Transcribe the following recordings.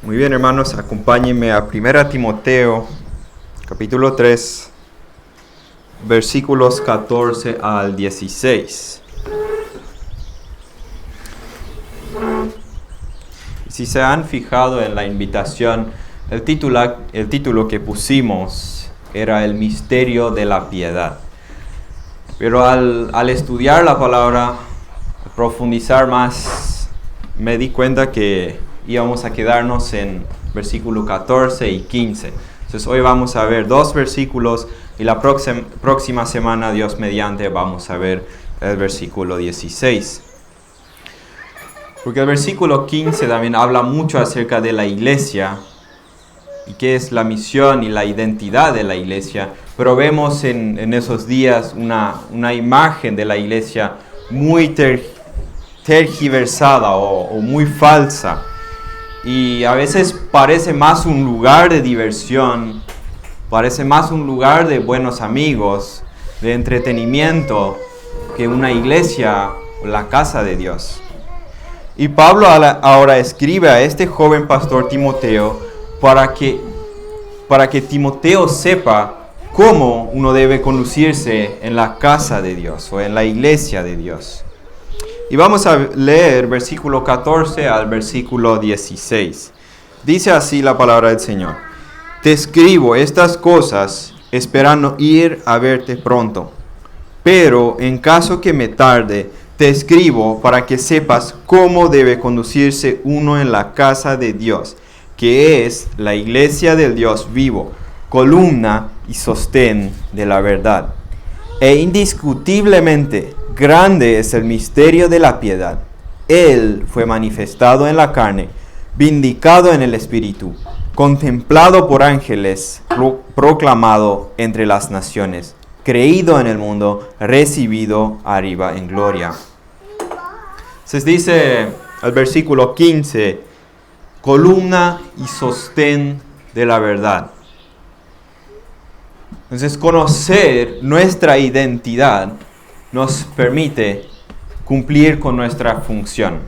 Muy bien, hermanos, acompáñenme a 1 Timoteo, capítulo 3, versículos 14 al 16. Si se han fijado en la invitación, el título que pusimos era el misterio de la piedad. Pero al estudiar la palabra, profundizar más, me di cuenta que íbamos a quedarnos en versículo 14 y 15. Entonces hoy vamos a ver 2 versículos y la próxima semana, Dios mediante, vamos a ver el versículo 16. Porque el versículo 15 también habla mucho acerca de la iglesia y qué es la misión y la identidad de la iglesia. Pero vemos en esos días una imagen de la iglesia muy tergiversada o muy falsa. Y a veces parece más un lugar de diversión, parece más un lugar de buenos amigos, de entretenimiento, que una iglesia o la casa de Dios. Y Pablo ahora escribe a este joven pastor Timoteo para que Timoteo sepa cómo uno debe conducirse en la casa de Dios o en la iglesia de Dios. Y vamos a leer versículo 14 al versículo 16. Dice así la palabra del Señor. Te escribo estas cosas esperando ir a verte pronto. Pero en caso que me tarde, te escribo para que sepas cómo debe conducirse uno en la casa de Dios, que es la iglesia del Dios vivo, columna y sostén de la verdad. E indiscutiblemente grande es el misterio de la piedad. Él fue manifestado en la carne, vindicado en el Espíritu, contemplado por ángeles, proclamado entre las naciones, creído en el mundo, recibido arriba en gloria. Se dice el versículo 15, columna y sostén de la verdad. Entonces, conocer nuestra identidad nos permite cumplir con nuestra función.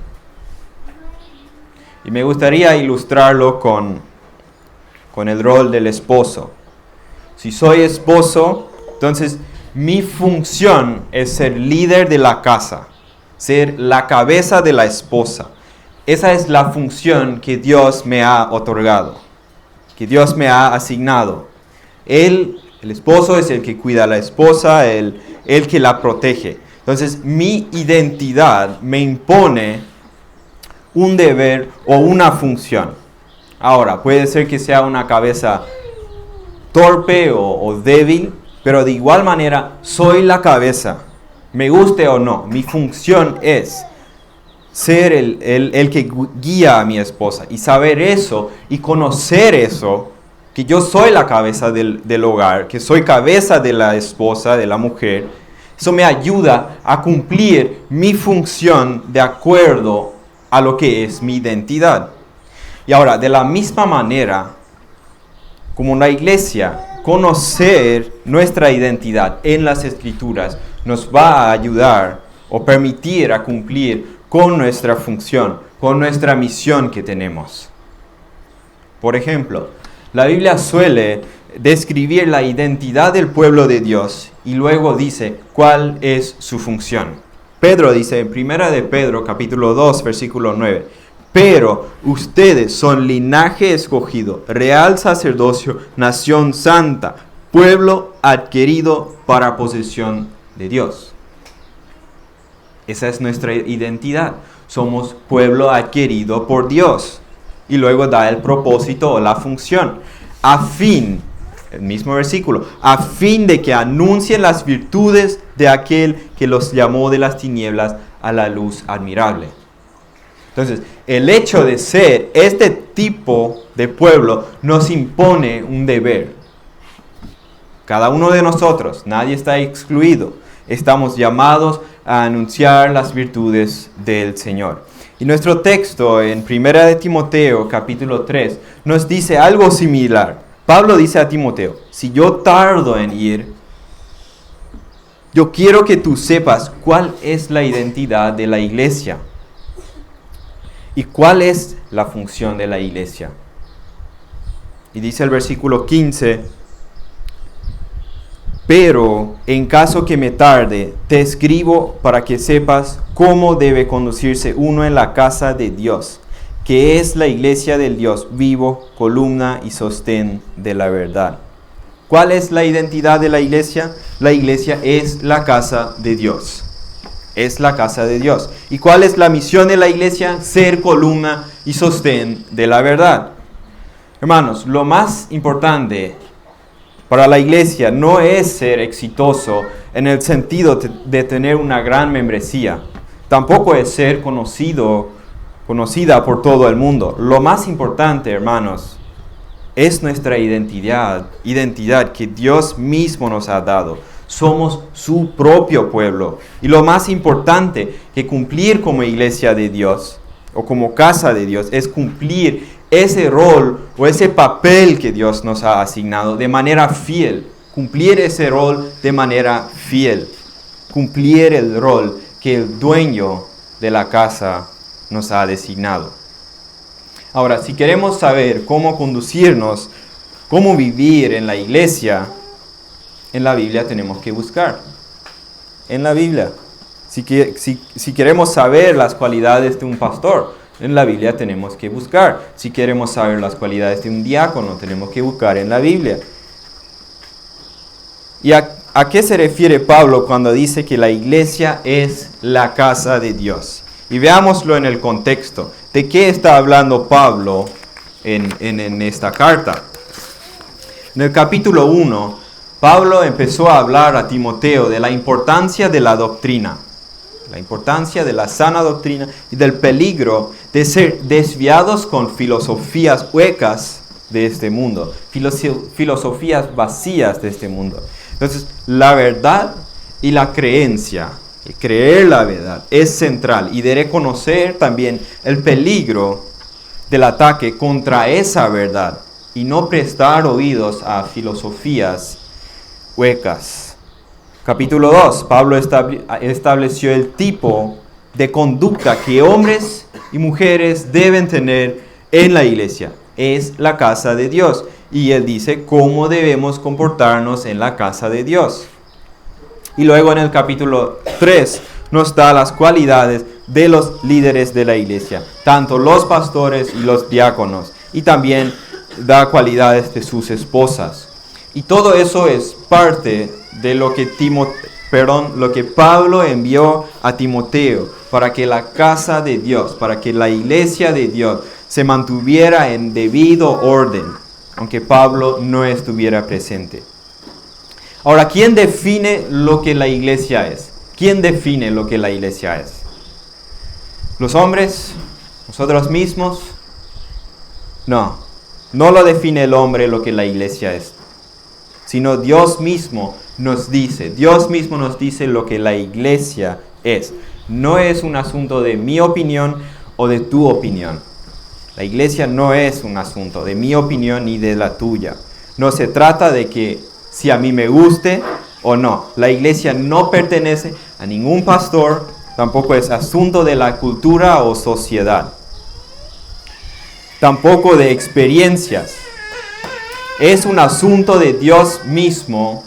Y me gustaría ilustrarlo con el rol del esposo. Si soy esposo, entonces mi función es ser líder de la casa, ser la cabeza de la esposa. Esa es la función que Dios me ha otorgado, que Dios me ha asignado. El esposo es el que cuida a la esposa, el que la protege. Entonces, mi identidad me impone un deber o una función. Ahora, puede ser que sea una cabeza torpe o débil, pero de igual manera, soy la cabeza. Me guste o no, mi función es ser el que guía a mi esposa. Y saber eso y conocer eso, que yo soy la cabeza del hogar, que soy cabeza de la esposa, de la mujer, eso me ayuda a cumplir mi función de acuerdo a lo que es mi identidad. Y ahora, de la misma manera, como la iglesia, conocer nuestra identidad en las Escrituras nos va a ayudar o permitir a cumplir con nuestra función, con nuestra misión que tenemos. Por ejemplo, la Biblia suele describir la identidad del pueblo de Dios y luego dice cuál es su función. Pedro dice en 1 de Pedro capítulo 2 versículo 9, pero ustedes son linaje escogido, real sacerdocio, nación santa, pueblo adquirido para posesión de Dios. Esa es nuestra identidad. Somos pueblo adquirido por Dios. Y luego da el propósito o la función. El mismo versículo, a fin de que anuncien las virtudes de aquel que los llamó de las tinieblas a la luz admirable. Entonces, el hecho de ser este tipo de pueblo nos impone un deber. Cada uno de nosotros, nadie está excluido, estamos llamados a anunciar las virtudes del Señor. Y nuestro texto en 1 de Timoteo capítulo 3 nos dice algo similar. Pablo dice a Timoteo, si yo tardo en ir, yo quiero que tú sepas cuál es la identidad de la iglesia y cuál es la función de la iglesia. Y dice el versículo 15: pero en caso que me tarde, te escribo para que sepas cómo debe conducirse uno en la casa de Dios, que es la iglesia del Dios vivo, columna y sostén de la verdad. ¿Cuál es la identidad de la iglesia? La iglesia es la casa de Dios. Es la casa de Dios. ¿Y cuál es la misión de la iglesia? Ser columna y sostén de la verdad. Hermanos, lo más importante para la iglesia no es ser exitoso en el sentido de tener una gran membresía. Tampoco es ser conocida por todo el mundo. Lo más importante, hermanos, es nuestra identidad que Dios mismo nos ha dado. Somos su propio pueblo. Y lo más importante que cumplir como iglesia de Dios o como casa de Dios es cumplir ese rol o ese papel que Dios nos ha asignado de manera fiel. Cumplir ese rol de manera fiel. Cumplir el rol que el dueño de la casa nos ha designado. Ahora, si queremos saber cómo conducirnos, cómo vivir en la iglesia, en la Biblia tenemos que buscar. En la Biblia. Si queremos saber las cualidades de un pastor, en la Biblia tenemos que buscar. Si queremos saber las cualidades de un diácono, tenemos que buscar en la Biblia. ¿Y a qué se refiere Pablo cuando dice que la iglesia es la casa de Dios? Y veámoslo en el contexto. ¿De qué está hablando Pablo en esta carta? En el capítulo 1, Pablo empezó a hablar a Timoteo de la importancia de la doctrina. La importancia de la sana doctrina y del peligro de ser desviados con filosofías huecas de este mundo, filosofías vacías de este mundo. Entonces, la verdad y la creencia, creer la verdad, es central, y de reconocer también el peligro del ataque contra esa verdad y no prestar oídos a filosofías huecas. Capítulo 2, Pablo estableció el tipo de conducta que hombres y mujeres deben tener en la iglesia. Es la casa de Dios. Y él dice cómo debemos comportarnos en la casa de Dios. Y luego en el capítulo 3 nos da las cualidades de los líderes de la iglesia, tanto los pastores y los diáconos. Y también da cualidades de sus esposas. Y todo eso es parte de lo que Pablo envió a Timoteo para que la casa de Dios, para que la iglesia de Dios se mantuviera en debido orden, aunque Pablo no estuviera presente. Ahora, ¿quién define lo que la iglesia es? ¿Quién define lo que la iglesia es? ¿Los hombres? ¿Nosotros mismos? No lo define el hombre lo que la iglesia es, sino Dios mismo nos dice lo que la iglesia es. No es un asunto de mi opinión o de tu opinión. La iglesia no es un asunto de mi opinión ni de la tuya. No se trata de que si a mí me guste o no. La iglesia no pertenece a ningún pastor, tampoco es asunto de la cultura o sociedad. Tampoco de experiencias. Es un asunto de Dios mismo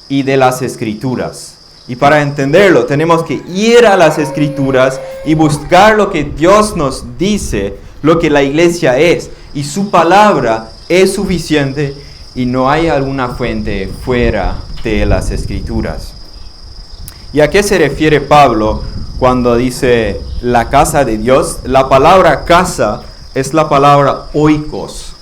y de las Escrituras. Y para entenderlo tenemos que ir a las Escrituras y buscar lo que Dios nos dice, lo que la iglesia es. Y su palabra es suficiente y no hay alguna fuente fuera de las Escrituras. ¿Y a qué se refiere Pablo cuando dice la casa de Dios? La palabra casa es la palabra oikos,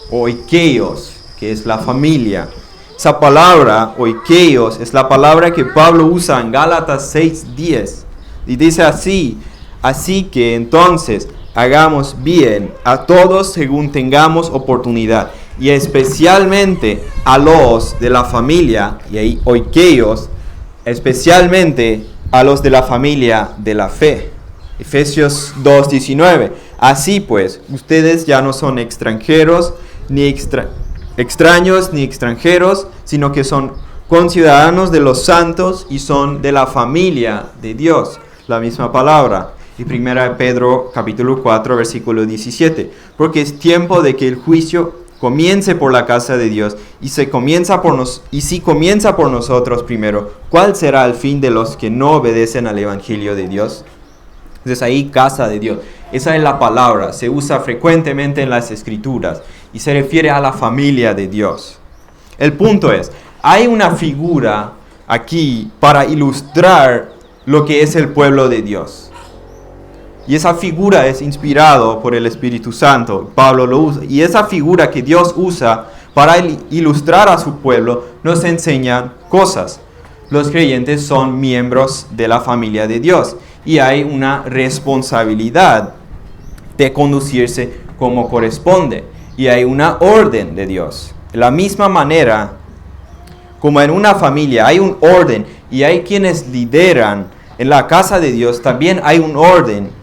o oikeos, que es la familia. Esa palabra, oikeos, es la palabra que Pablo usa en Gálatas 6:10. Y dice así que entonces hagamos bien a todos según tengamos oportunidad, y especialmente a los de la familia, y ahí oikeos, especialmente a los de la familia de la fe. Efesios 2:19. Así pues, ustedes ya no son extranjeros, ni extraños ni extranjeros, sino que son conciudadanos de los santos y son de la familia de Dios. La misma palabra. Y 1 Pedro capítulo 4 versículo 17. Porque es tiempo de que el juicio comience por la casa de Dios, y si comienza por nosotros primero, ¿cuál será el fin de los que no obedecen al Evangelio de Dios? Entonces ahí, casa de Dios. Esa es la palabra, se usa frecuentemente en las Escrituras y se refiere a la familia de Dios. El punto es, hay una figura aquí para ilustrar lo que es el pueblo de Dios. Y esa figura es inspirado por el Espíritu Santo. Pablo lo usa. Y esa figura que Dios usa para ilustrar a su pueblo nos enseña cosas. Los creyentes son miembros de la familia de Dios. Y hay una responsabilidad de conducirse como corresponde. Y hay una orden de Dios. De la misma manera, como en una familia hay un orden y hay quienes lideran en la casa de Dios, también hay un orden.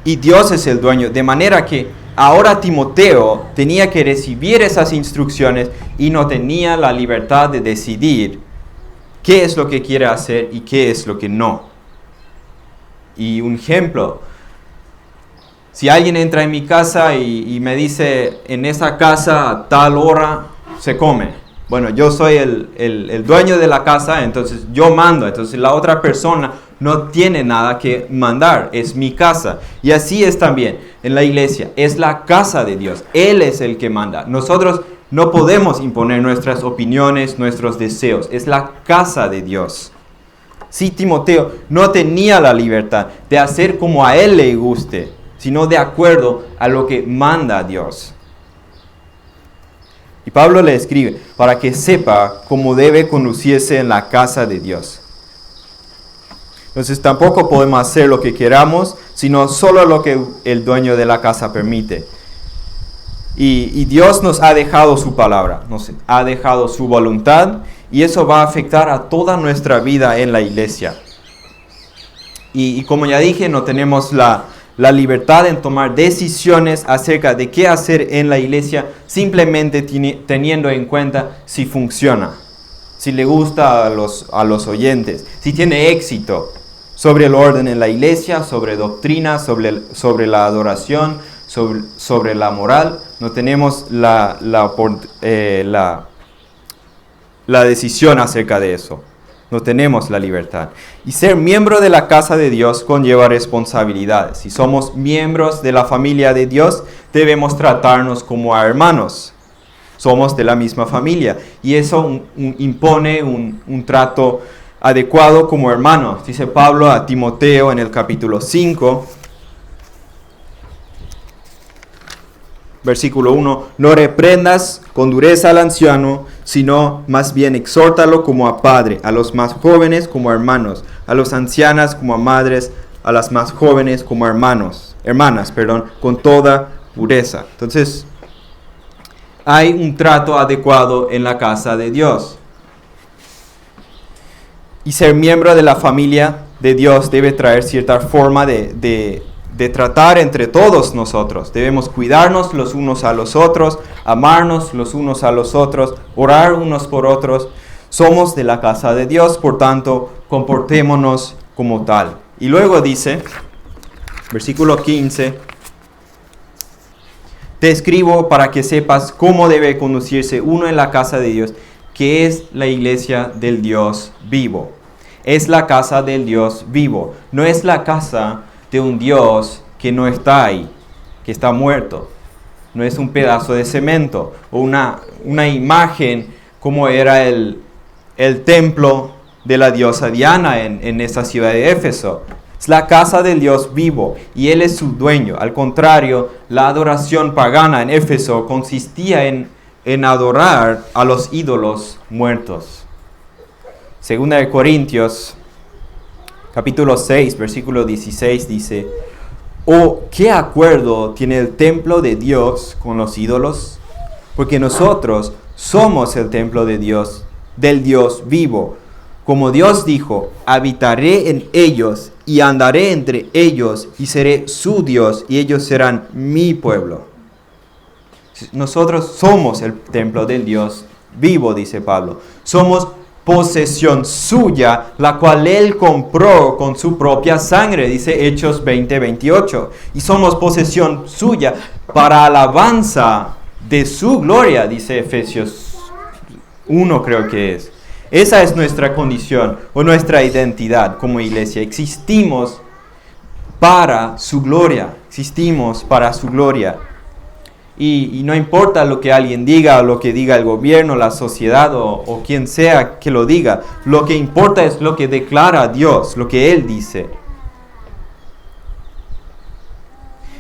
Y Dios es el dueño, de manera que ahora Timoteo tenía que recibir esas instrucciones y no tenía la libertad de decidir qué es lo que quiere hacer y qué es lo que no. Y un ejemplo, si alguien entra en mi casa y me dice, en esa casa a tal hora se come. Bueno, yo soy el dueño de la casa, entonces yo mando. Entonces la otra persona no tiene nada que mandar, es mi casa. Y así es también en la iglesia, es la casa de Dios. Él es el que manda. Nosotros no podemos imponer nuestras opiniones, nuestros deseos. Es la casa de Dios. Sí, Timoteo no tenía la libertad de hacer como a él le guste, sino de acuerdo a lo que manda Dios. Y Pablo le escribe para que sepa cómo debe conducirse en la casa de Dios. Entonces tampoco podemos hacer lo que queramos, sino solo lo que el dueño de la casa permite. Y Dios nos ha dejado su palabra, nos ha dejado su voluntad, y eso va a afectar a toda nuestra vida en la iglesia. Y como ya dije, no tenemos la libertad en tomar decisiones acerca de qué hacer en la iglesia, simplemente teniendo en cuenta si funciona, si le gusta a los oyentes, si tiene éxito sobre el orden en la iglesia, sobre doctrina, sobre la adoración, sobre la moral. No tenemos la decisión acerca de eso. No tenemos la libertad. Y ser miembro de la casa de Dios conlleva responsabilidades. Si somos miembros de la familia de Dios, debemos tratarnos como a hermanos. Somos de la misma familia. Y eso impone un trato adecuado como hermanos. Dice Pablo a Timoteo en el capítulo 5, versículo 1, no reprendas con dureza al anciano, sino más bien exhórtalo como a padre, a los más jóvenes como a hermanos, a las ancianas como a madres, a las más jóvenes como a hermanas, con toda pureza. Entonces, hay un trato adecuado en la casa de Dios. Y ser miembro de la familia de Dios debe traer cierta forma de tratar entre todos nosotros. Debemos cuidarnos los unos a los otros, amarnos los unos a los otros, orar unos por otros. Somos de la casa de Dios, por tanto, comportémonos como tal. Y luego dice, versículo 15, te escribo para que sepas cómo debe conducirse uno en la casa de Dios, que es la iglesia del Dios vivo. Es la casa del Dios vivo, no es la casa de un Dios que no está ahí, que está muerto. No es un pedazo de cemento o una imagen como era el templo de la diosa Diana en esa ciudad de Éfeso. Es la casa del Dios vivo y Él es su dueño. Al contrario, la adoración pagana en Éfeso consistía en adorar a los ídolos muertos. Segunda de Corintios, capítulo 6, versículo 16 dice, ¿o qué acuerdo tiene el templo de Dios con los ídolos? Porque nosotros somos el templo de Dios, del Dios vivo. Como Dios dijo, habitaré en ellos y andaré entre ellos y seré su Dios y ellos serán mi pueblo. Nosotros somos el templo del Dios vivo, dice Pablo. Somos posesión suya, la cual Él compró con su propia sangre, dice Hechos 20:28. Y somos posesión suya para alabanza de su gloria, dice Efesios 1 creo que es. Esa es nuestra condición o nuestra identidad como iglesia. Existimos para su gloria. Existimos para su gloria. Y no importa lo que alguien diga, o lo que diga el gobierno, la sociedad o quien sea que lo diga. Lo que importa es lo que declara Dios, lo que Él dice.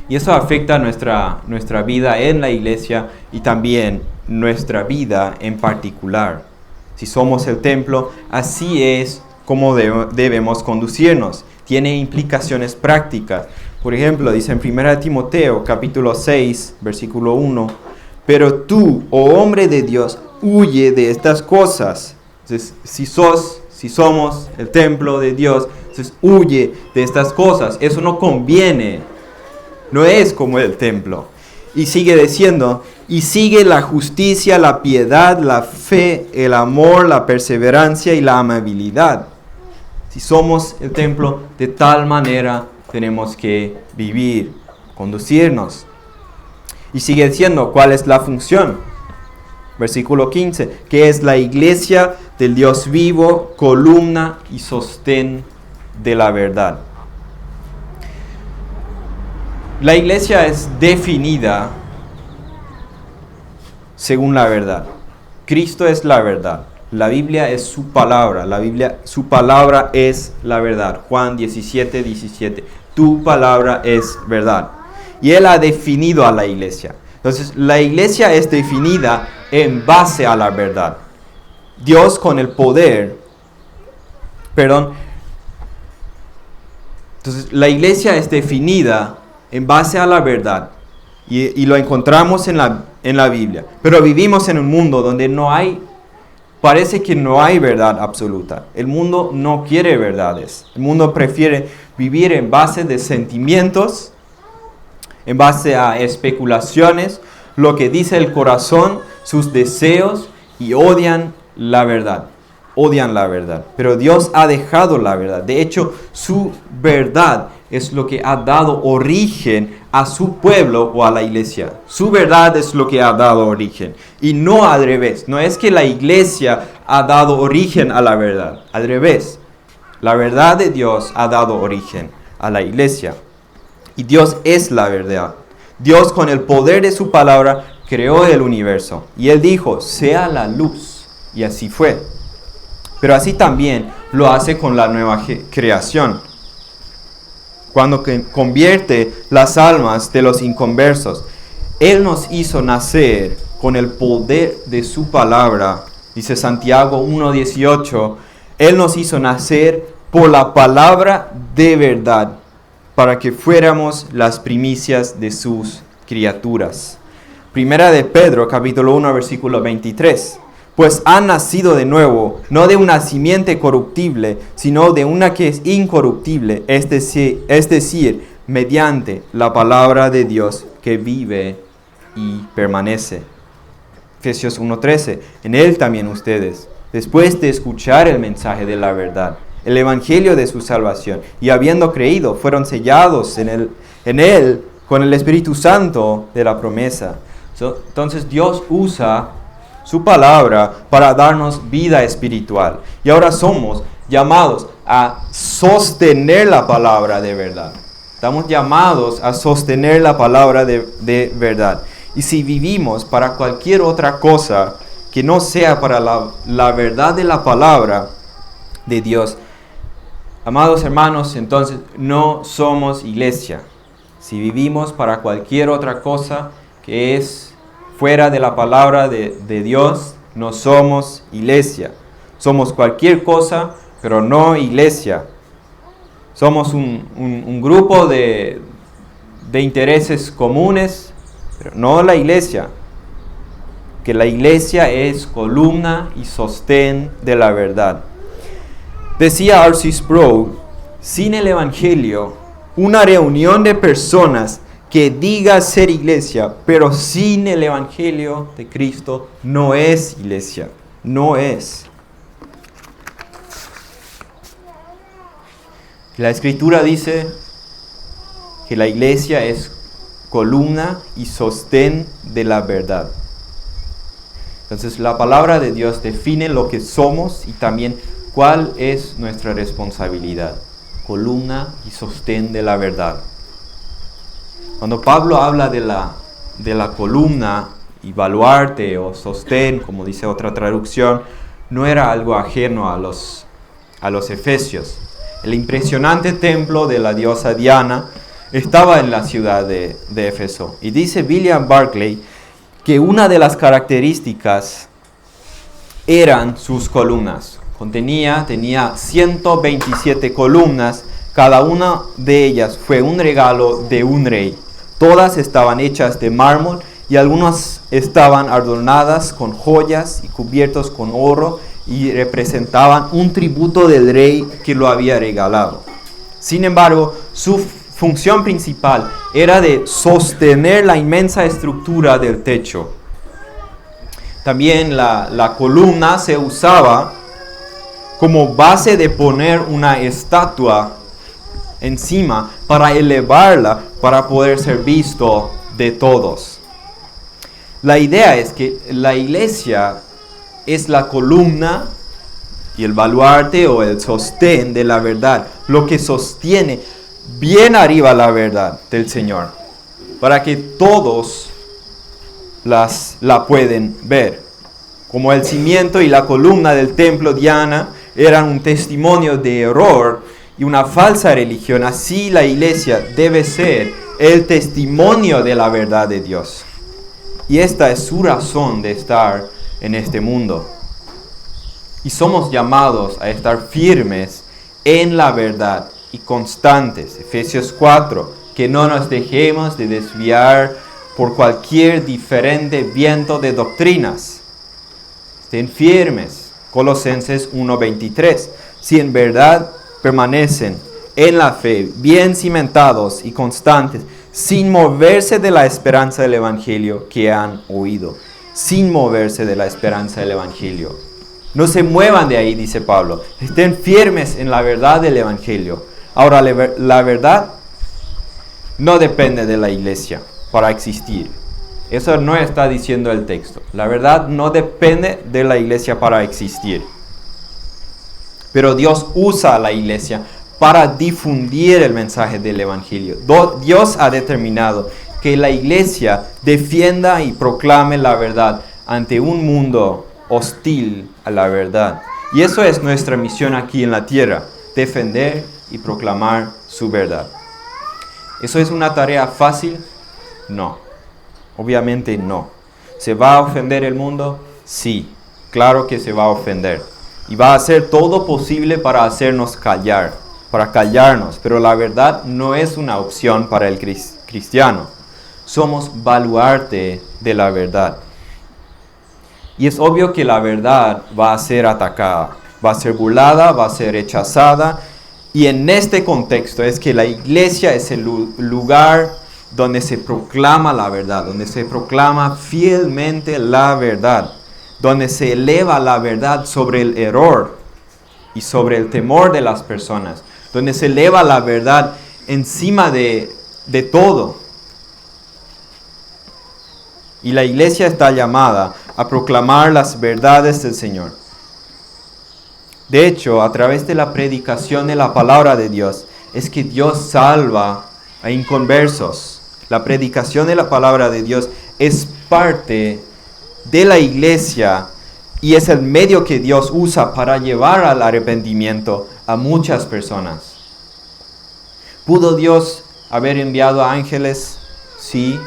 Y eso afecta nuestra vida en la iglesia y también nuestra vida en particular. Si somos el templo, así es como debemos conducirnos. Tiene implicaciones prácticas. Por ejemplo, dice en 1 Timoteo, capítulo 6, versículo 1, pero tú, oh hombre de Dios, huye de estas cosas. Entonces, si somos el templo de Dios, entonces huye de estas cosas. Eso no conviene. No es como el templo. Y sigue diciendo, y sigue la justicia, la piedad, la fe, el amor, la perseverancia y la amabilidad. Si somos el templo, de tal manera tenemos que vivir, conducirnos. Y sigue diciendo cuál es la función. Versículo 15, que es la iglesia del Dios vivo, columna y sostén de la verdad. La iglesia es definida según la verdad. Cristo es la verdad. La Biblia es su palabra. Su palabra es la verdad. Juan 17, 17. Tu palabra es verdad. Y Él ha definido a la iglesia. Entonces, la iglesia es definida en base a la verdad. Dios con el poder. Entonces, la iglesia es definida en base a la verdad. Y lo encontramos en la Biblia. Pero vivimos en un mundo donde parece que no hay verdad absoluta. El mundo no quiere verdades. El mundo prefiere vivir en base de sentimientos, en base a especulaciones, lo que dice el corazón, sus deseos, y odian la verdad. Odian la verdad. Pero Dios ha dejado la verdad. De hecho, su verdad es lo que ha dado origen a su pueblo o a la iglesia. Su verdad es lo que ha dado origen. Y no al revés. No es que la iglesia ha dado origen a la verdad. Al revés. La verdad de Dios ha dado origen a la iglesia. Y Dios es la verdad. Dios con el poder de su palabra creó el universo. Y Él dijo, sea la luz. Y así fue. Pero así también lo hace con la nueva creación. Cuando convierte las almas de los inconversos, Él nos hizo nacer con el poder de su palabra. Dice Santiago 1:18, Él nos hizo nacer por la palabra de verdad, para que fuéramos las primicias de sus criaturas. Primera de Pedro, capítulo 1, versículo 23. Pues han nacido de nuevo, no de una simiente corruptible, sino de una que es incorruptible, es decir, mediante la palabra de Dios que vive y permanece. Efesios 1:13, en Él también ustedes, después de escuchar el mensaje de la verdad, el evangelio de su salvación, y habiendo creído, fueron sellados en Él con el Espíritu Santo de la promesa. Entonces Dios usa su palabra para darnos vida espiritual. Y ahora somos llamados a sostener la palabra de verdad. Estamos llamados a sostener la palabra de verdad. Y si vivimos para cualquier otra cosa que no sea para la verdad de la palabra de Dios, amados hermanos, entonces no somos iglesia. Si vivimos para cualquier otra cosa que es fuera de la palabra de Dios, no somos iglesia. Somos cualquier cosa, pero no iglesia. Somos un grupo de intereses comunes, pero no la iglesia. Que la iglesia es columna y sostén de la verdad. Decía R.C. Sproul, sin el evangelio, una reunión de personas que diga ser iglesia, pero sin el evangelio de Cristo no es iglesia, no es. La Escritura dice que la iglesia es columna y sostén de la verdad. Entonces la palabra de Dios define lo que somos y también cuál es nuestra responsabilidad. Columna y sostén de la verdad. Cuando Pablo habla de la columna y baluarte o sostén, como dice otra traducción, no era algo ajeno a los efesios. El impresionante templo de la diosa Diana estaba en la ciudad de Éfeso. Y dice William Barclay que una de las características eran sus columnas. Tenía 127 columnas, cada una de ellas fue un regalo de un rey. Todas estaban hechas de mármol y algunas estaban adornadas con joyas y cubiertos con oro y representaban un tributo del rey que lo había regalado. Sin embargo, su función principal era de sostener la inmensa estructura del techo. También la columna se usaba como base de poner una estatua encima para elevarla, para poder ser visto de todos. La idea es que la iglesia es la columna y el baluarte o el sostén de la verdad, lo que sostiene bien arriba la verdad del Señor, para que todos la pueden ver. Como el cimiento y la columna del templo Diana eran un testimonio de error y una falsa religión, así la iglesia debe ser el testimonio de la verdad de Dios. Y esta es su razón de estar en este mundo. Y somos llamados a estar firmes en la verdad y constantes. Efesios 4, que no nos dejemos de desviar por cualquier diferente viento de doctrinas. Estén firmes. Colosenses 1:23. Si en verdad permanecen en la fe, bien cimentados y constantes, sin moverse de la esperanza del Evangelio que han oído. Sin moverse de la esperanza del Evangelio. No se muevan de ahí, dice Pablo. Estén firmes en la verdad del Evangelio. Ahora, la verdad no depende de la iglesia para existir. Eso no está diciendo el texto. La verdad no depende de la iglesia para existir. Pero Dios usa a la iglesia para difundir el mensaje del Evangelio. Dios ha determinado que la iglesia defienda y proclame la verdad ante un mundo hostil a la verdad. Y eso es nuestra misión aquí en la tierra, defender y proclamar su verdad. ¿Eso es una tarea fácil? No, obviamente no. ¿Se va a ofender el mundo? Sí, claro que se va a ofender. Y va a hacer todo posible para hacernos callar, para callarnos. Pero la verdad no es una opción para el cristiano. Somos baluarte de la verdad. Y es obvio que la verdad va a ser atacada, va a ser burlada, va a ser rechazada. Y en este contexto es que la iglesia es el lugar donde se proclama la verdad, donde se proclama fielmente la verdad, donde se eleva la verdad sobre el error y sobre el temor de las personas, donde se eleva la verdad encima de todo. Y la iglesia está llamada a proclamar las verdades del Señor. De hecho, a través de la predicación de la palabra de Dios, es que Dios salva a inconversos. La predicación de la palabra de Dios es parte de la iglesia y es el medio que Dios usa para llevar al arrepentimiento a muchas personas. ¿Pudo Dios haber enviado ángeles? Sí,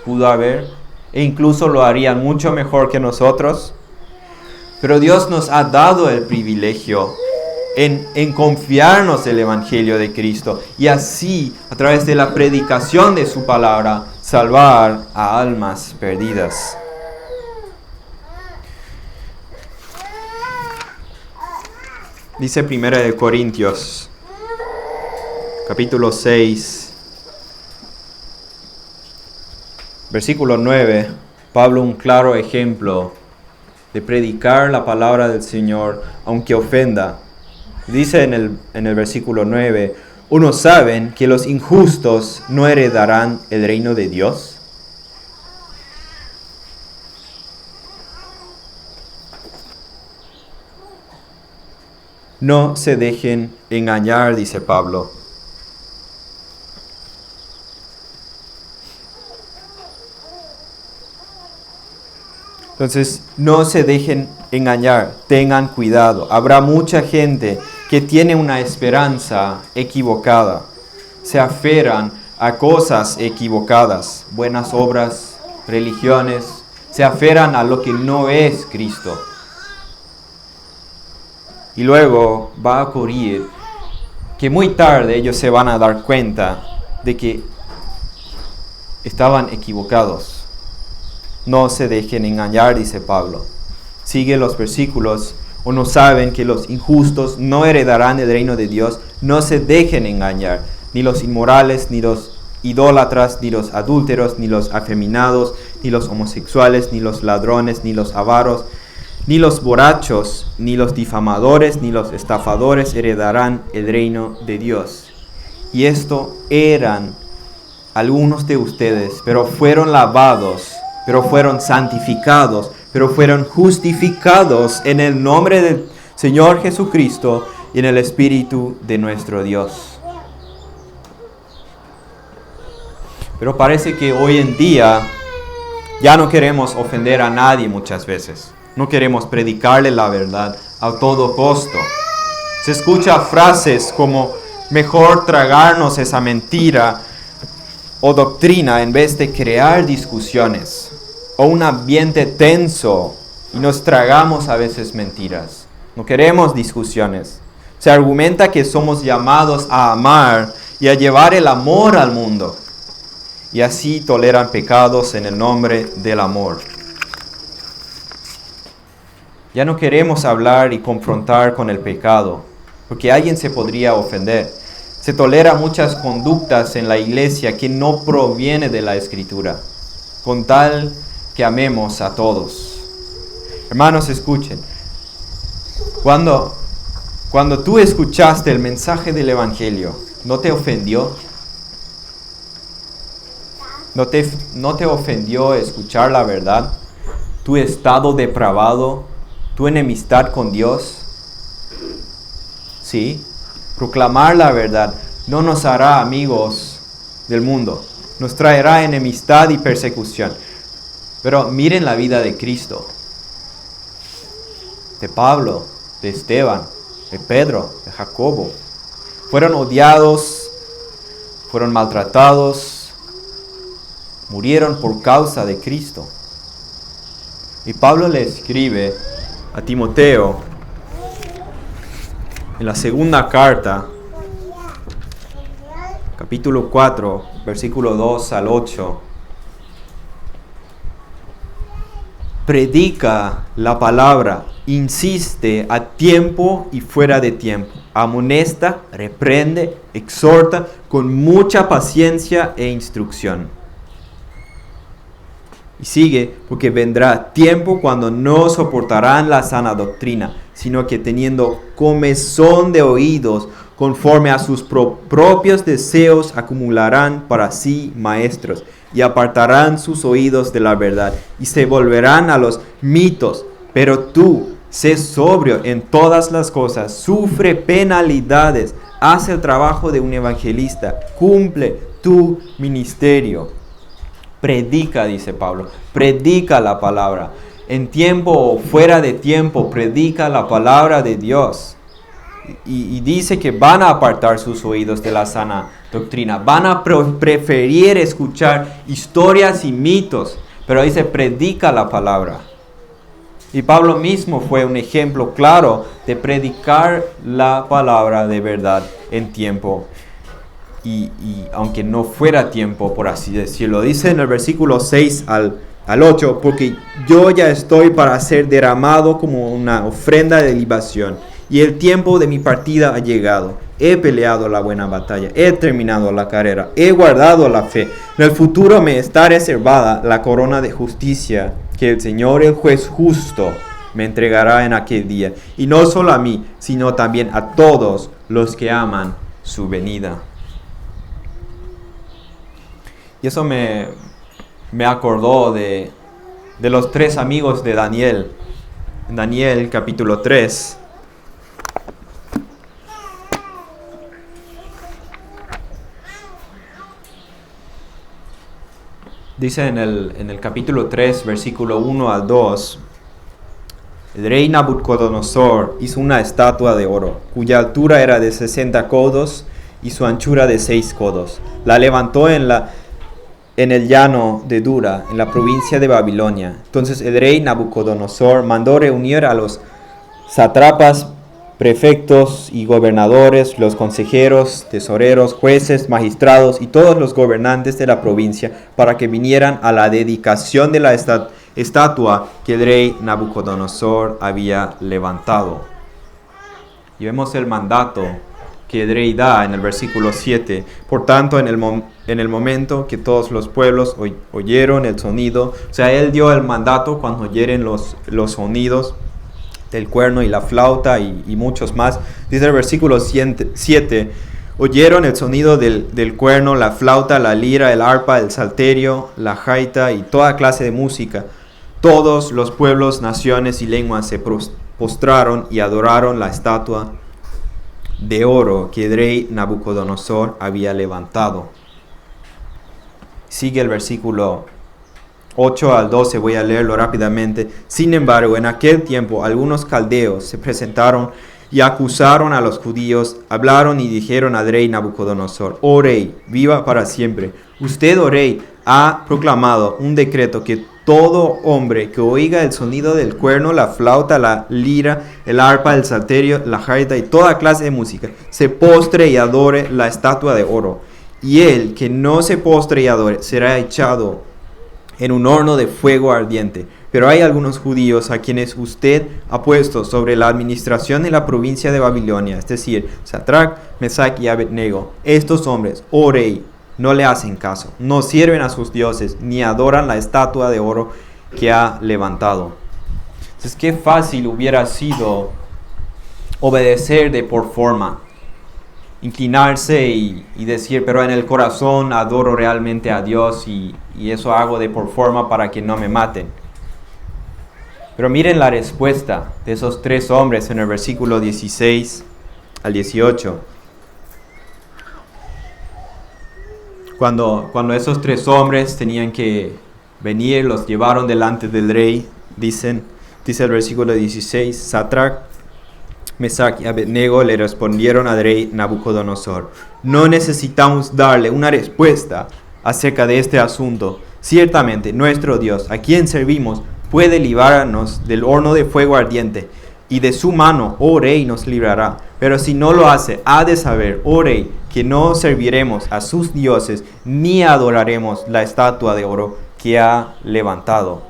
pudo haber. E incluso lo harían mucho mejor que nosotros. Pero Dios nos ha dado el privilegio en confiarnos el Evangelio de Cristo y así, a través de la predicación de su palabra, salvar a almas perdidas. Dice 1 Corintios, capítulo 6, versículo 9, Pablo un claro ejemplo de predicar la palabra del Señor, aunque ofenda. Dice en el versículo 9, ¿O no saben que los injustos no heredarán el reino de Dios? No se dejen engañar, dice Pablo. Entonces, no se dejen engañar, tengan cuidado. Habrá mucha gente que tiene una esperanza equivocada. Se aferran a cosas equivocadas, buenas obras, religiones. Se aferran a lo que no es Cristo. Y luego va a ocurrir que muy tarde ellos se van a dar cuenta de que estaban equivocados. No se dejen engañar, dice Pablo. Sigue los versículos. ¿O no saben que los injustos no heredarán el reino de Dios? No se dejen engañar, ni los inmorales, ni los idólatras, ni los adúlteros, ni los afeminados, ni los homosexuales, ni los ladrones, ni los avaros, ni los borrachos, ni los difamadores, ni los estafadores heredarán el reino de Dios. Y esto eran algunos de ustedes, pero fueron lavados, pero fueron santificados, pero fueron justificados en el nombre del Señor Jesucristo y en el Espíritu de nuestro Dios. Pero parece que hoy en día ya no queremos ofender a nadie muchas veces. No queremos predicarle la verdad a todo costo. Se escucha frases como mejor tragarnos esa mentira o doctrina en vez de crear discusiones o un ambiente tenso y nos tragamos a veces mentiras. No queremos discusiones. Se argumenta que somos llamados a amar y a llevar el amor al mundo. Y así toleran pecados en el nombre del amor. Ya no queremos hablar y confrontar con el pecado, porque alguien se podría ofender. Se tolera muchas conductas en la iglesia que no proviene de la Escritura, con tal que amemos a todos. Hermanos, escuchen. Cuando tú escuchaste el mensaje del Evangelio, ¿no te ofendió? ¿No te ofendió escuchar la verdad? Tu estado depravado, tu enemistad con Dios. Sí, proclamar la verdad no nos hará amigos del mundo. Nos traerá enemistad y persecución. Pero miren la vida de Cristo, de Pablo, de Esteban, de Pedro, de Jacobo. Fueron odiados, fueron maltratados, murieron por causa de Cristo. Y Pablo le escribe a Timoteo en la segunda carta, capítulo 4, versículo 2 al 8. Predica la palabra, insiste a tiempo y fuera de tiempo. Amonesta, reprende, exhorta con mucha paciencia e instrucción. Y sigue, porque vendrá tiempo cuando no soportarán la sana doctrina, sino que teniendo comezón de oídos, conforme a sus propios deseos, acumularán para sí maestros, y apartarán sus oídos de la verdad, y se volverán a los mitos. Pero tú, sé sobrio en todas las cosas, sufre penalidades, haz el trabajo de un evangelista, cumple tu ministerio. Predica, dice Pablo, predica la palabra. En tiempo o fuera de tiempo, predica la palabra de Dios. Y dice que van a apartar sus oídos de la sana doctrina. Van a preferir escuchar historias y mitos. Pero dice, predica la palabra. Y Pablo mismo fue un ejemplo claro de predicar la palabra de verdad en tiempo. Y aunque no fuera tiempo, por así decirlo. Dice en el versículo 6 al 8, porque yo ya estoy para ser derramado como una ofrenda de libación, y el tiempo de mi partida ha llegado. He peleado la buena batalla, he terminado la carrera, he guardado la fe. En el futuro me está reservada la corona de justicia, que el Señor, el juez justo, me entregará en aquel día. Y no solo a mí, sino también a todos los que aman su venida. Y eso me acordó de los tres amigos de Daniel. En Daniel capítulo 3. Dice en el capítulo 3, versículo 1 al 2, el rey Nabucodonosor hizo una estatua de oro, cuya altura era de 60 codos y su anchura de 6 codos. La levantó en el llano de Dura, en la provincia de Babilonia. Entonces el rey Nabucodonosor mandó reunir a los sátrapas, prefectos y gobernadores, los consejeros, tesoreros, jueces, magistrados y todos los gobernantes de la provincia para que vinieran a la dedicación de la estatua que el rey Nabucodonosor había levantado. Y vemos el mandato que el rey da en el versículo 7. Por tanto, en el momento que todos los pueblos oyeron el sonido, o sea, él dio el mandato cuando oyeren los sonidos del cuerno y la flauta y muchos más. Dice el versículo 7, oyeron el sonido del cuerno, la flauta, la lira, el arpa, el salterio, la jaita y toda clase de música. Todos los pueblos, naciones y lenguas se postraron y adoraron la estatua de oro que el rey Nabucodonosor había levantado. Sigue el versículo 8 al 12, voy a leerlo rápidamente. Sin embargo, en aquel tiempo algunos caldeos se presentaron y acusaron a los judíos, hablaron y dijeron al rey Nabucodonosor: oh rey, viva para siempre. Usted, oh rey, ha proclamado un decreto que todo hombre que oiga el sonido del cuerno, la flauta, la lira, el arpa, el salterio, la jaita y toda clase de música, se postre y adore la estatua de oro. Y el que no se postre y adore será echado en un horno de fuego ardiente. Pero hay algunos judíos a quienes usted ha puesto sobre la administración de la provincia de Babilonia, es decir, Sadrach, Mesach y Abednego. Estos hombres, oh rey, no le hacen caso, no sirven a sus dioses, ni adoran la estatua de oro que ha levantado. Entonces, qué fácil hubiera sido obedecer de por forma, inclinarse y decir, pero en el corazón adoro realmente a Dios y eso hago de por forma para que no me maten. Pero miren la respuesta de esos tres hombres en el versículo 16 al 18. Cuando esos tres hombres tenían que venir, los llevaron delante del rey, dice el versículo 16, Sadrach, Mesach y Abednego le respondieron al rey Nabucodonosor: no necesitamos darle una respuesta acerca de este asunto. Ciertamente nuestro Dios, a quien servimos, puede librarnos del horno de fuego ardiente, y de su mano, oh rey, nos librará. Pero si no lo hace, ha de saber, oh rey, que no serviremos a sus dioses, ni adoraremos la estatua de oro que ha levantado.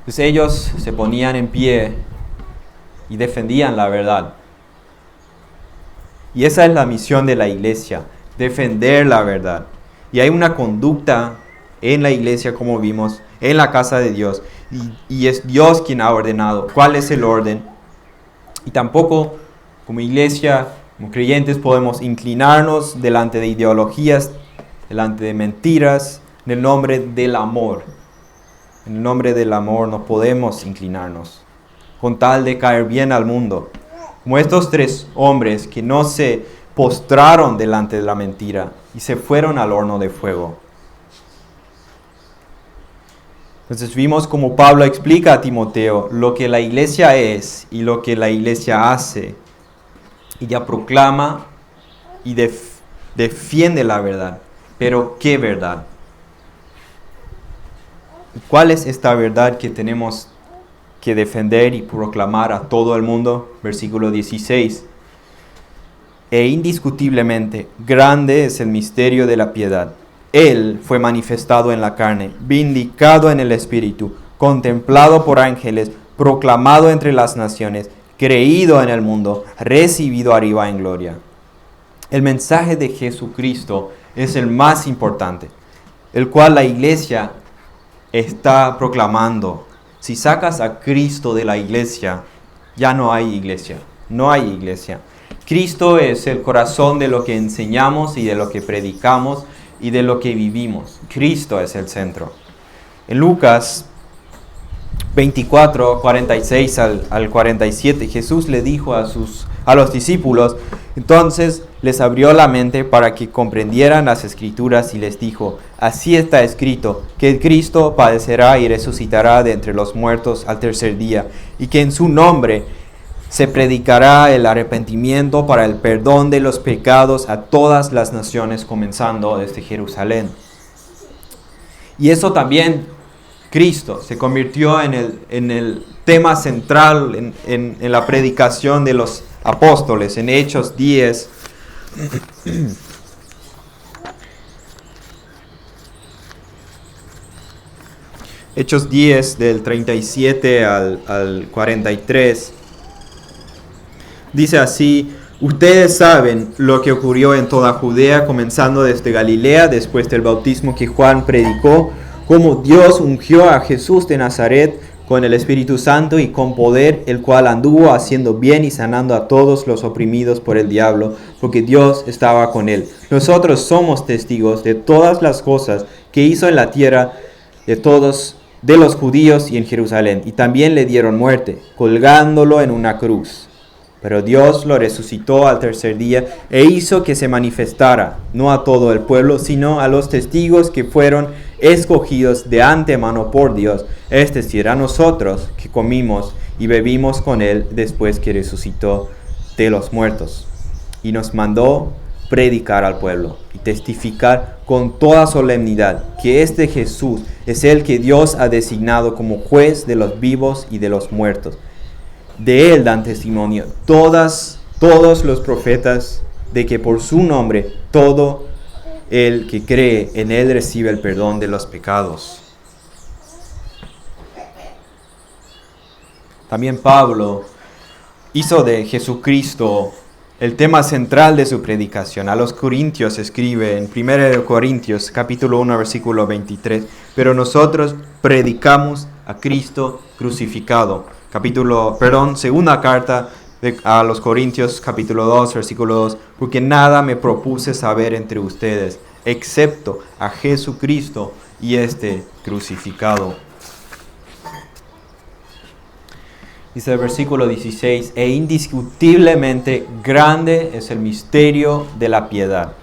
Pues ellos se ponían en pie y defendían la verdad. Y esa es la misión de la iglesia, defender la verdad. Y hay una conducta en la iglesia, como vimos, en la casa de Dios. Y es Dios quien ha ordenado cuál es el orden. Y tampoco como iglesia, como creyentes, podemos inclinarnos delante de ideologías, delante de mentiras, en el nombre del amor. En el nombre del amor no podemos inclinarnos con tal de caer bien al mundo. Como estos tres hombres que no se postraron delante de la mentira y se fueron al horno de fuego. Entonces vimos como Pablo explica a Timoteo lo que la iglesia es y lo que la iglesia hace. Ella proclama y defiende la verdad. Pero ¿qué verdad? ¿Cuál es esta verdad que tenemos que defender y proclamar a todo el mundo? Versículo 16. E indiscutiblemente grande es el misterio de la piedad. Él fue manifestado en la carne, vindicado en el Espíritu, contemplado por ángeles, proclamado entre las naciones, creído en el mundo, recibido arriba en gloria. El mensaje de Jesucristo es el más importante, el cual la iglesia está proclamando. Si sacas a Cristo de la iglesia, ya no hay iglesia. No hay iglesia. Cristo es el corazón de lo que enseñamos y de lo que predicamos y de lo que vivimos. Cristo es el centro. En Lucas 24, 46 al 47, Jesús le dijo a los discípulos, entonces les abrió la mente para que comprendieran las Escrituras y les dijo, así está escrito, que el Cristo padecerá y resucitará de entre los muertos al tercer día, y que en su nombre se predicará el arrepentimiento para el perdón de los pecados a todas las naciones, comenzando desde Jerusalén. Y eso también Cristo se convirtió en el tema central en la predicación de los apóstoles. En Hechos 10, Hechos 10 del 37 al 43, dice así: ustedes saben lo que ocurrió en toda Judea, comenzando desde Galilea, después del bautismo que Juan predicó, cómo Dios ungió a Jesús de Nazaret con el Espíritu Santo y con poder, el cual anduvo haciendo bien y sanando a todos los oprimidos por el diablo, porque Dios estaba con él. Nosotros somos testigos de todas las cosas que hizo en la tierra de los judíos y en Jerusalén, y también le dieron muerte, colgándolo en una cruz. Pero Dios lo resucitó al tercer día e hizo que se manifestara, no a todo el pueblo, sino a los testigos que fueron escogidos de antemano por Dios, es decir, a nosotros que comimos y bebimos con él después que resucitó de los muertos. Y nos mandó predicar al pueblo y testificar con toda solemnidad que este Jesús es el que Dios ha designado como juez de los vivos y de los muertos. De él dan testimonio todos los profetas de que por su nombre todo el que cree en él recibe el perdón de los pecados. También Pablo hizo de Jesucristo el tema central de su predicación. A los Corintios escribe en 1 Corintios capítulo 1 versículo 23, pero nosotros predicamos a Cristo crucificado. Segunda carta a los Corintios capítulo 2 versículo 2, porque nada me propuse saber entre ustedes, excepto a Jesucristo y este crucificado. Dice el versículo 16, e indiscutiblemente grande es el misterio de la piedad.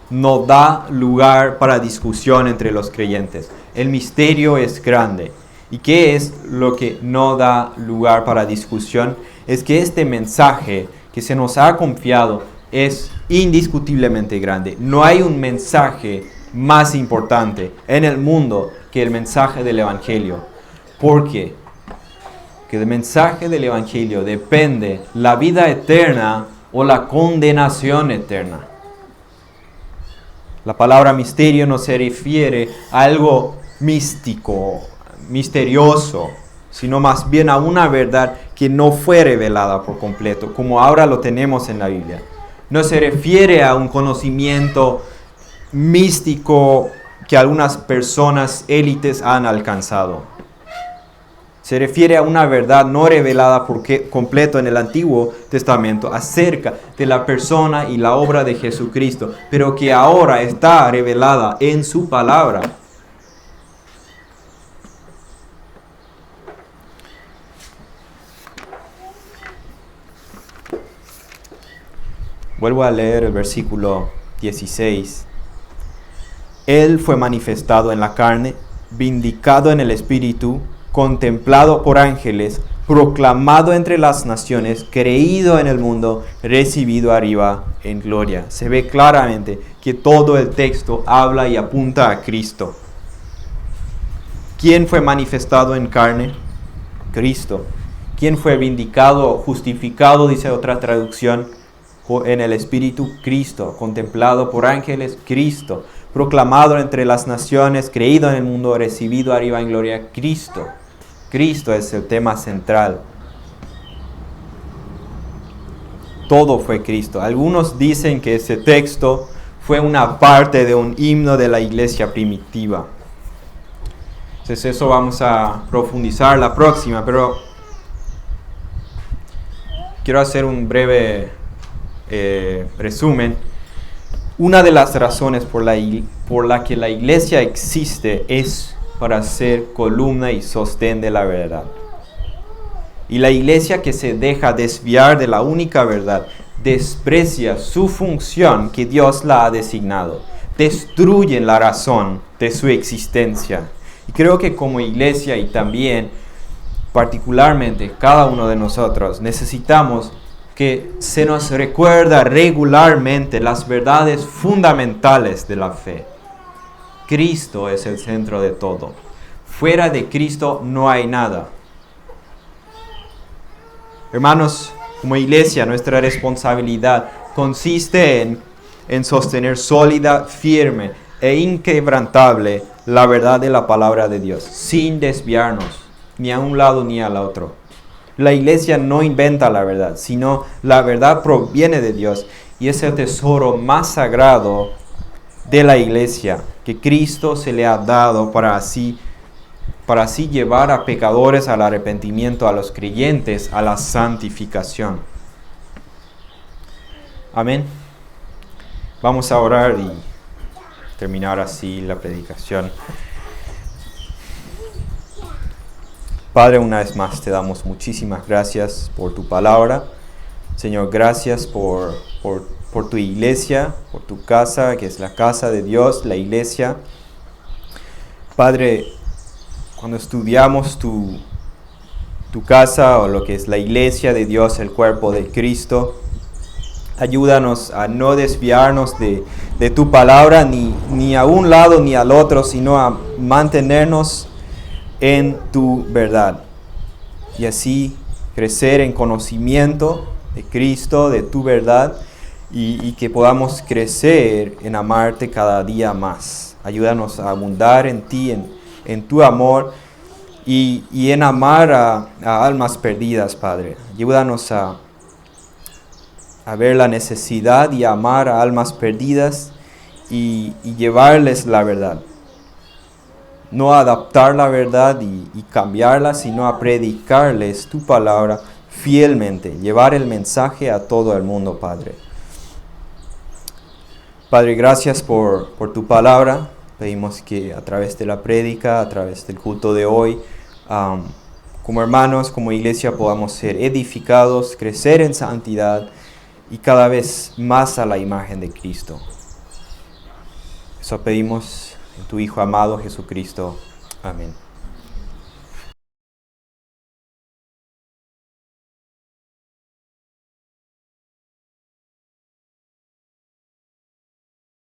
No da lugar para discusión entre los creyentes. El misterio es grande. ¿Y qué es lo que no da lugar para discusión? Es que este mensaje que se nos ha confiado es indiscutiblemente grande. No hay un mensaje más importante en el mundo que el mensaje del Evangelio. ¿Por qué? Que del mensaje del Evangelio depende la vida eterna o la condenación eterna. La palabra misterio no se refiere a algo místico, misterioso, sino más bien a una verdad que no fue revelada por completo, como ahora lo tenemos en la Biblia. No se refiere a un conocimiento místico que algunas personas élites han alcanzado. Se refiere a una verdad no revelada por completo en el Antiguo Testamento acerca de la persona y la obra de Jesucristo, pero que ahora está revelada en su palabra. Vuelvo a leer el versículo 16. Él fue manifestado en la carne, vindicado en el Espíritu, contemplado por ángeles, proclamado entre las naciones, creído en el mundo, recibido arriba en gloria. Se ve claramente que todo el texto habla y apunta a Cristo. ¿Quién fue manifestado en carne? Cristo. ¿Quién fue vindicado o justificado, dice otra traducción, en el Espíritu? Cristo. Contemplado por ángeles, Cristo. Proclamado entre las naciones, creído en el mundo, recibido arriba en gloria, Cristo. Cristo es el tema central. Todo fue Cristo. Algunos dicen que ese texto fue una parte de un himno de la iglesia primitiva. Entonces eso vamos a profundizar la próxima, pero quiero hacer un breve resumen, una de las razones por la que la iglesia existe es para ser columna y sostén de la verdad. Y la iglesia que se deja desviar de la única verdad desprecia su función que Dios la ha designado. Destruyen la razón de su existencia. Y creo que como iglesia y también particularmente cada uno de nosotros necesitamos que se nos recuerda regularmente las verdades fundamentales de la fe. Cristo es el centro de todo. Fuera de Cristo no hay nada. Hermanos, como iglesia, nuestra responsabilidad consiste en sostener sólida, firme e inquebrantable la verdad de la palabra de Dios, sin desviarnos ni a un lado ni al otro. La iglesia no inventa la verdad, sino la verdad proviene de Dios y es el tesoro más sagrado de la iglesia que Cristo se le ha dado para así llevar a pecadores al arrepentimiento, a los creyentes a la santificación. Amén. Vamos a orar y terminar así la predicación. Padre, una vez más te damos muchísimas gracias por tu palabra. Señor, gracias por tu iglesia, por tu casa, que es la casa de Dios, la iglesia. Padre, cuando estudiamos tu casa o lo que es la iglesia de Dios, el cuerpo de Cristo, ayúdanos a no desviarnos de tu palabra ni a un lado ni al otro, sino a mantenernos en tu verdad. Y así crecer en conocimiento de Cristo, de tu verdad, y que podamos crecer en amarte cada día más. Ayúdanos a abundar en ti, en tu amor y en amar a almas perdidas, Padre. Ayúdanos a ver la necesidad y amar a almas perdidas y llevarles la verdad. No a adaptar la verdad y cambiarla, sino a predicarles tu palabra fielmente, llevar el mensaje a todo el mundo, Padre. Padre, gracias por tu palabra. Pedimos que a través de la prédica, a través del culto de hoy, como hermanos, como iglesia, podamos ser edificados, crecer en santidad y cada vez más a la imagen de Cristo. Eso pedimos en tu Hijo amado Jesucristo. Amén.